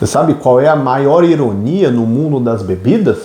Você sabe qual é a maior ironia no mundo das bebidas?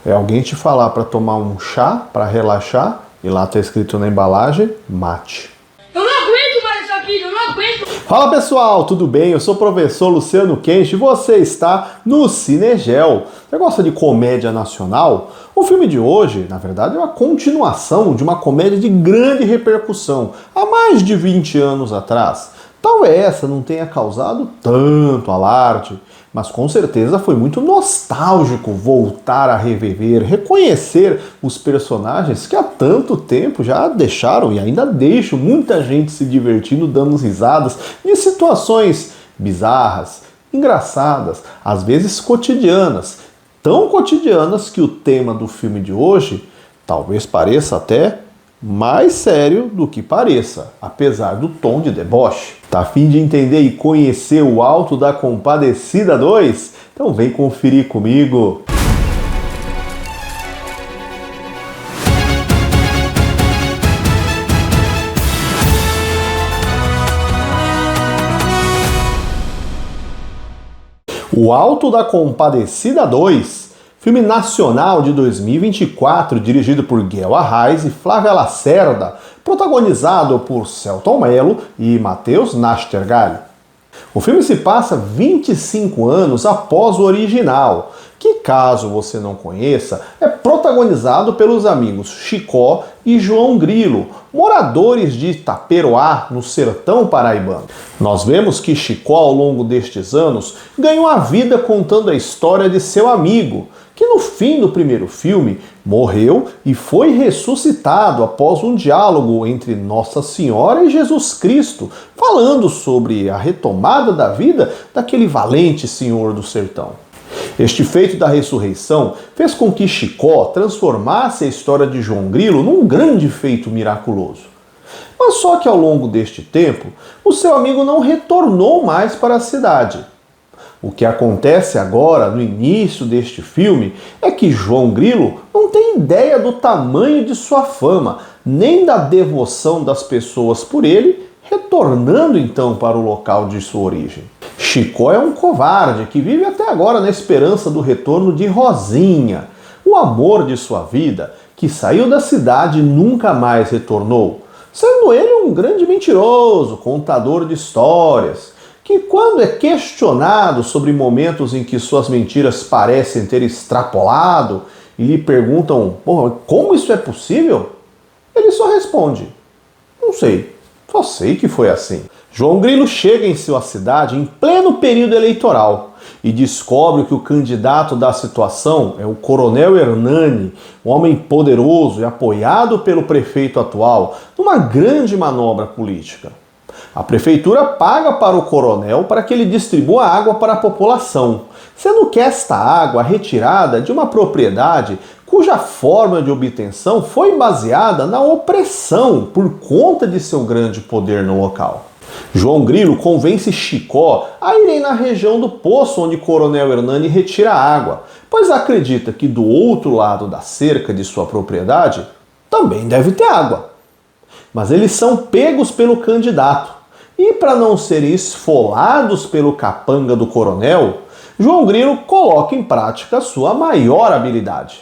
É alguém te falar para tomar um chá, para relaxar, e lá está escrito na embalagem, mate. Eu não aguento mais essa vida, eu não aguento! Fala pessoal, tudo bem? Eu sou o professor Luciano Kenshi e você está no Cinegel. Você gosta de comédia nacional? O filme de hoje, na verdade, é uma continuação de uma comédia de grande repercussão, há mais de 20 anos atrás. Talvez essa não tenha causado tanto alarde, mas com certeza foi muito nostálgico voltar a reviver, reconhecer os personagens que há tanto tempo já deixaram e ainda deixam muita gente se divertindo, dando risadas de situações bizarras, engraçadas, às vezes cotidianas, tão cotidianas que o tema do filme de hoje talvez pareça até mais sério do que pareça, apesar do tom de deboche. Tá a fim de entender e conhecer o Alto da Compadecida 2? Então vem conferir comigo! O Alto da Compadecida 2, filme nacional de 2024, dirigido por Guel Arraes e Flávia Lacerda, protagonizado por Selton Mello e Matheus Nastergalli. O filme se passa 25 anos após o original, que, caso você não conheça, é protagonizado pelos amigos Chicó e João Grilo, moradores de Itaperoá, no sertão paraibano. Nós vemos que Chicó, ao longo destes anos, ganhou a vida contando a história de seu amigo, que no fim do primeiro filme morreu e foi ressuscitado após um diálogo entre Nossa Senhora e Jesus Cristo, falando sobre a retomada da vida daquele valente senhor do sertão. Este feito da ressurreição fez com que Chicó transformasse a história de João Grilo num grande feito miraculoso. Mas só que ao longo deste tempo, o seu amigo não retornou mais para a cidade. O que acontece agora, no início deste filme, é que João Grilo não tem ideia do tamanho de sua fama, nem da devoção das pessoas por ele, retornando então para o local de sua origem. Chicó é um covarde que vive até agora na esperança do retorno de Rosinha, o amor de sua vida, que saiu da cidade e nunca mais retornou, sendo ele um grande mentiroso, contador de histórias, que quando é questionado sobre momentos em que suas mentiras parecem ter extrapolado e lhe perguntam como isso é possível, ele só responde, não sei, só sei que foi assim. João Grilo chega em sua cidade em pleno período eleitoral e descobre que o candidato da situação é o Coronel Hernani, um homem poderoso e apoiado pelo prefeito atual, numa grande manobra política. A prefeitura paga para o coronel para que ele distribua água para a população, sendo que esta água é retirada de uma propriedade cuja forma de obtenção foi baseada na opressão por conta de seu grande poder no local. João Grilo convence Chicó a irem na região do poço onde Coronel Hernani retira a água, pois acredita que do outro lado da cerca de sua propriedade também deve ter água. Mas eles são pegos pelo candidato. E para não serem esfolados pelo capanga do coronel, João Grilo coloca em prática sua maior habilidade,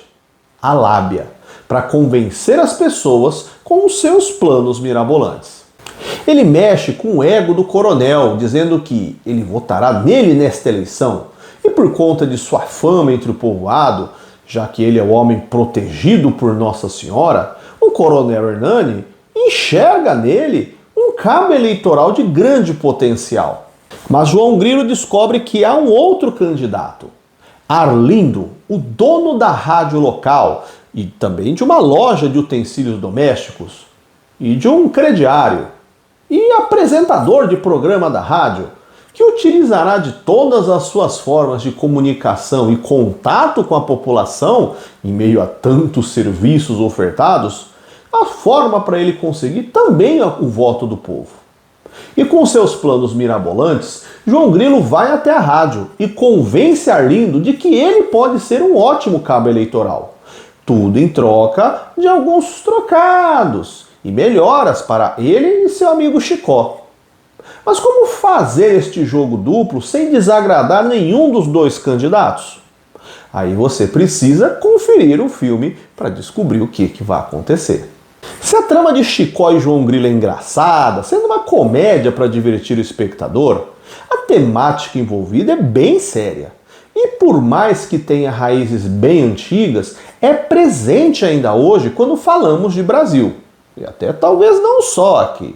a lábia, para convencer as pessoas com os seus planos mirabolantes. Ele mexe com o ego do coronel, dizendo que ele votará nele nesta eleição, e por conta de sua fama entre o povoado, já que ele é o homem protegido por Nossa Senhora, o coronel Hernani enxerga nele um cabo eleitoral de grande potencial. Mas João Grilo descobre que há um outro candidato, Arlindo, o dono da rádio local e também de uma loja de utensílios domésticos e de um crediário e apresentador de programa da rádio, que utilizará de todas as suas formas de comunicação e contato com a população, em meio a tantos serviços ofertados, a forma para ele conseguir também o voto do povo. E com seus planos mirabolantes, João Grilo vai até a rádio e convence Arlindo de que ele pode ser um ótimo cabo eleitoral. Tudo em troca de alguns trocados e melhoras para ele e seu amigo Chicó. Mas como fazer este jogo duplo sem desagradar nenhum dos dois candidatos? Aí você precisa conferir o filme para descobrir o que vai acontecer. Se a trama de Chicó e João Grilo é engraçada, sendo uma comédia para divertir o espectador, a temática envolvida é bem séria. E por mais que tenha raízes bem antigas, é presente ainda hoje quando falamos de Brasil. E até talvez não só aqui.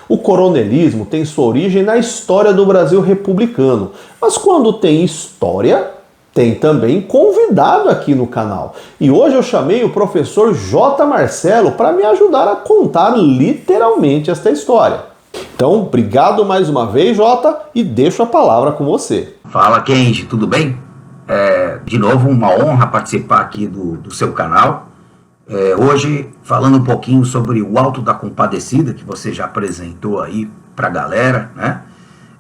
O coronelismo tem sua origem na história do Brasil republicano, mas quando tem história, tem também convidado aqui no canal. E hoje eu chamei o professor J. Marcelo para me ajudar a contar literalmente esta história. Então, obrigado mais uma vez, Jota, e deixo a palavra com você. Fala, Kenji, tudo bem? De novo, uma honra participar aqui do seu canal. Hoje, falando um pouquinho sobre o Alto da Compadecida, que você já apresentou aí para a galera, né?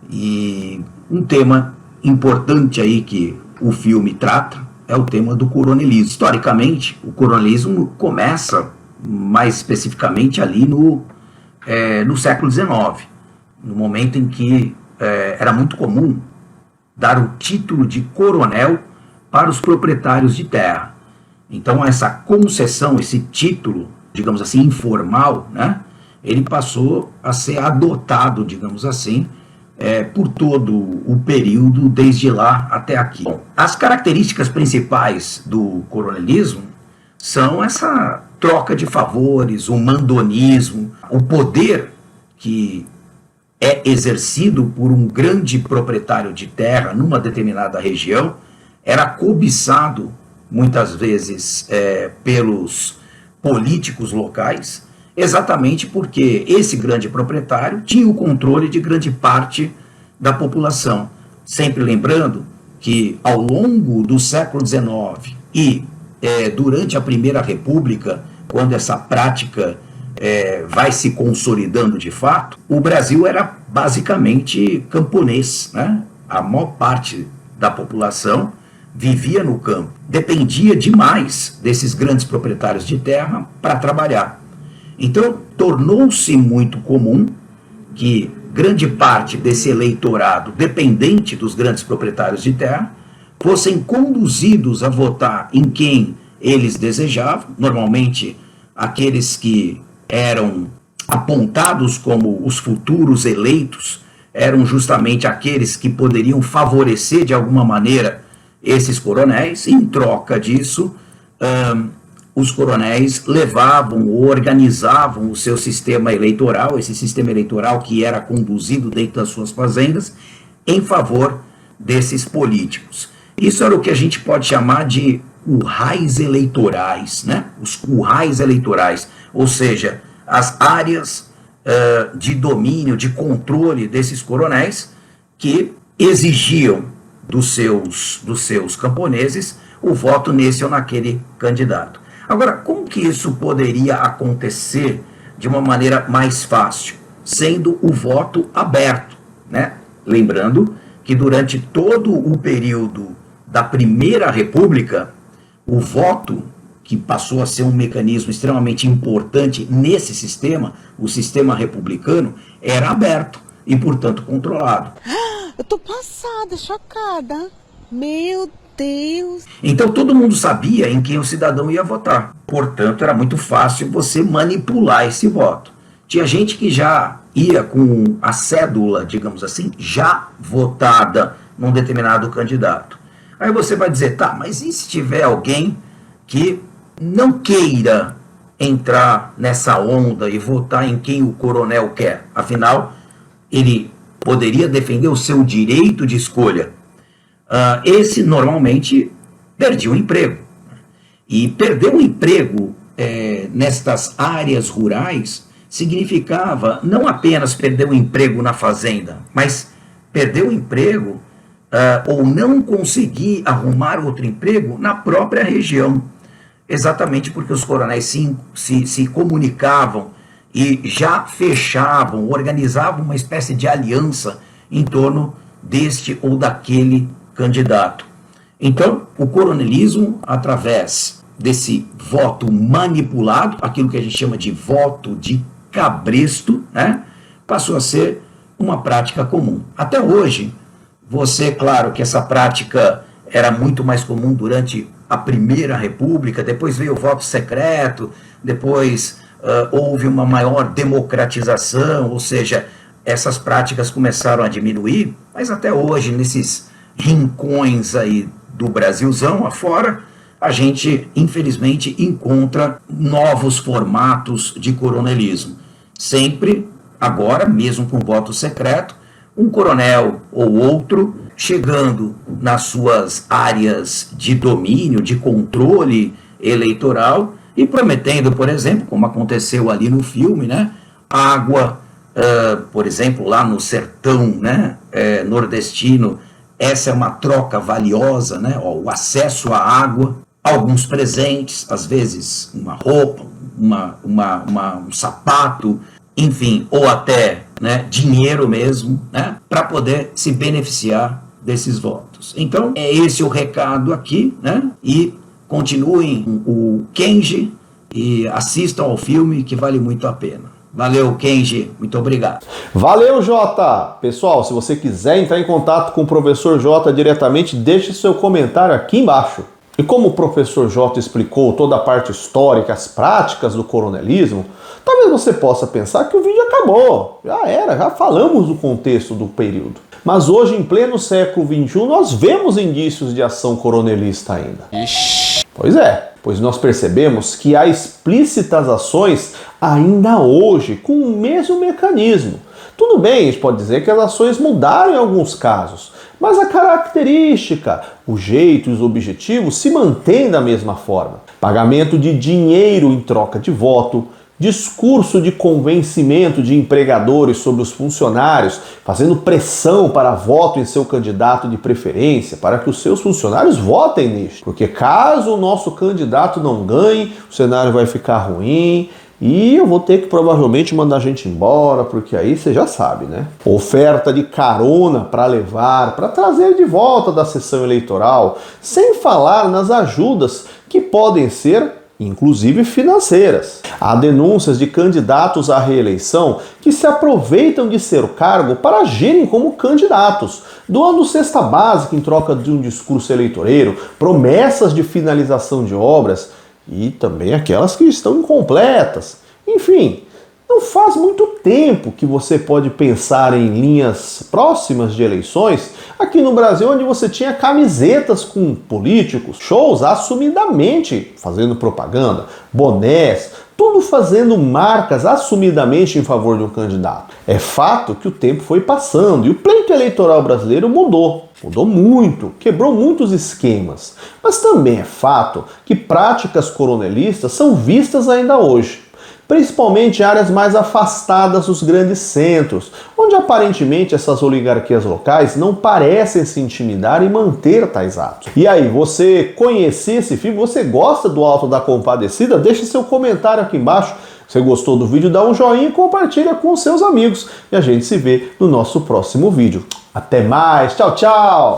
E um tema importante aí que o filme trata é o tema do coronelismo. Historicamente, o coronelismo começa mais especificamente ali no século XIX, no momento em que era muito comum dar o título de coronel para os proprietários de terra. Então essa concessão, esse título, digamos assim, informal, né, ele passou a ser adotado, digamos assim, por todo o período, desde lá até aqui. Bom, as características principais do coronelismo são essa troca de favores, o mandonismo, o poder que é exercido por um grande proprietário de terra numa determinada região, era cobiçado muitas vezes pelos políticos locais, exatamente porque esse grande proprietário tinha o controle de grande parte da população. Sempre lembrando que ao longo do século XIX e durante a Primeira República, quando essa prática vai se consolidando de fato, o Brasil era basicamente camponês, né? A maior parte da população vivia no campo, dependia demais desses grandes proprietários de terra para trabalhar. Então, tornou-se muito comum que grande parte desse eleitorado dependente dos grandes proprietários de terra fossem conduzidos a votar em quem eles desejavam, normalmente aqueles que eram apontados como os futuros eleitos, eram justamente aqueles que poderiam favorecer de alguma maneira esses coronéis. Em troca disso, os coronéis levavam ou organizavam o seu sistema eleitoral, esse sistema eleitoral que era conduzido dentro das suas fazendas, em favor desses políticos. Isso era o que a gente pode chamar de currais eleitorais, né? Os currais eleitorais, ou seja, as áreas de domínio, de controle desses coronéis que exigiam dos seus camponeses o voto nesse ou naquele candidato. Agora, como que isso poderia acontecer de uma maneira mais fácil? Sendo o voto aberto, né? Lembrando que durante todo o período da Primeira República, o voto, que passou a ser um mecanismo extremamente importante nesse sistema, o sistema republicano, era aberto e, portanto, controlado. Eu tô passada, chocada. Meu Deus. Então todo mundo sabia em quem o cidadão ia votar. Portanto, era muito fácil você manipular esse voto. Tinha gente que já ia com a cédula, digamos assim, já votada num determinado candidato. Aí você vai dizer, tá, mas e se tiver alguém que não queira entrar nessa onda e votar em quem o coronel quer? Afinal, ele poderia defender o seu direito de escolha. Esse normalmente perdia o emprego. E perder o emprego nestas áreas rurais significava não apenas perder o emprego na fazenda, mas perder o emprego ou não conseguir arrumar outro emprego na própria região. Exatamente porque os coronéis se comunicavam e já fechavam, organizavam uma espécie de aliança em torno deste ou daquele candidato. Então, o coronelismo, através desse voto manipulado, aquilo que a gente chama de voto de cabresto, né, passou a ser uma prática comum. Até hoje, claro que essa prática era muito mais comum durante a Primeira República, depois veio o voto secreto, depois houve uma maior democratização, ou seja, essas práticas começaram a diminuir, mas até hoje, nesses rincões aí do Brasilzão afora, a gente, infelizmente, encontra novos formatos de coronelismo. Sempre, agora, mesmo com voto secreto, um coronel ou outro chegando nas suas áreas de domínio, de controle eleitoral e prometendo, por exemplo, como aconteceu ali no filme, né, água, por exemplo, lá no sertão, né, nordestino, essa é uma troca valiosa, né, o acesso à água, alguns presentes, às vezes uma roupa, um sapato, enfim, ou até, né, dinheiro mesmo, né, para poder se beneficiar desses votos. Então, é esse o recado aqui, né, e continuem o Kenji e assistam ao filme que vale muito a pena. Valeu, Kenji. Muito obrigado. Valeu, Jota! Pessoal, se você quiser entrar em contato com o professor Jota diretamente, deixe seu comentário aqui embaixo. E como o professor Jota explicou toda a parte histórica, as práticas do coronelismo, talvez você possa pensar que o vídeo acabou. Já falamos do contexto do período. Mas hoje, em pleno século XXI, nós vemos indícios de ação coronelista ainda. Pois é, pois nós percebemos que há explícitas ações ainda hoje com o mesmo mecanismo. Tudo bem, a gente pode dizer que as ações mudaram em alguns casos, mas a característica, o jeito e os objetivos se mantêm da mesma forma. Pagamento de dinheiro em troca de voto, discurso de convencimento de empregadores sobre os funcionários, fazendo pressão para voto em seu candidato de preferência, para que os seus funcionários votem neste. Porque caso o nosso candidato não ganhe, o cenário vai ficar ruim e eu vou ter que provavelmente mandar a gente embora, porque aí você já sabe, né? Oferta de carona para levar, para trazer de volta da sessão eleitoral, sem falar nas ajudas que podem ser inclusive financeiras. Há denúncias de candidatos à reeleição que se aproveitam de seu cargo para agirem como candidatos, doando cesta básica em troca de um discurso eleitoreiro, promessas de finalização de obras e também aquelas que estão incompletas. Enfim, não faz muito tempo que você pode pensar em linhas próximas de eleições aqui no Brasil, onde você tinha camisetas com políticos, shows assumidamente fazendo propaganda, bonés, tudo fazendo marcas assumidamente em favor de um candidato. É fato que o tempo foi passando e o pleito eleitoral brasileiro mudou muito, quebrou muitos esquemas. Mas também é fato que práticas coronelistas são vistas ainda hoje, principalmente em áreas mais afastadas dos grandes centros, onde aparentemente essas oligarquias locais não parecem se intimidar e manter tais atos. E aí, você conhecia esse filme? Você gosta do Alto da Compadecida? Deixe seu comentário aqui embaixo. Se gostou do vídeo, dá um joinha e compartilha com seus amigos. E a gente se vê no nosso próximo vídeo. Até mais, tchau, tchau!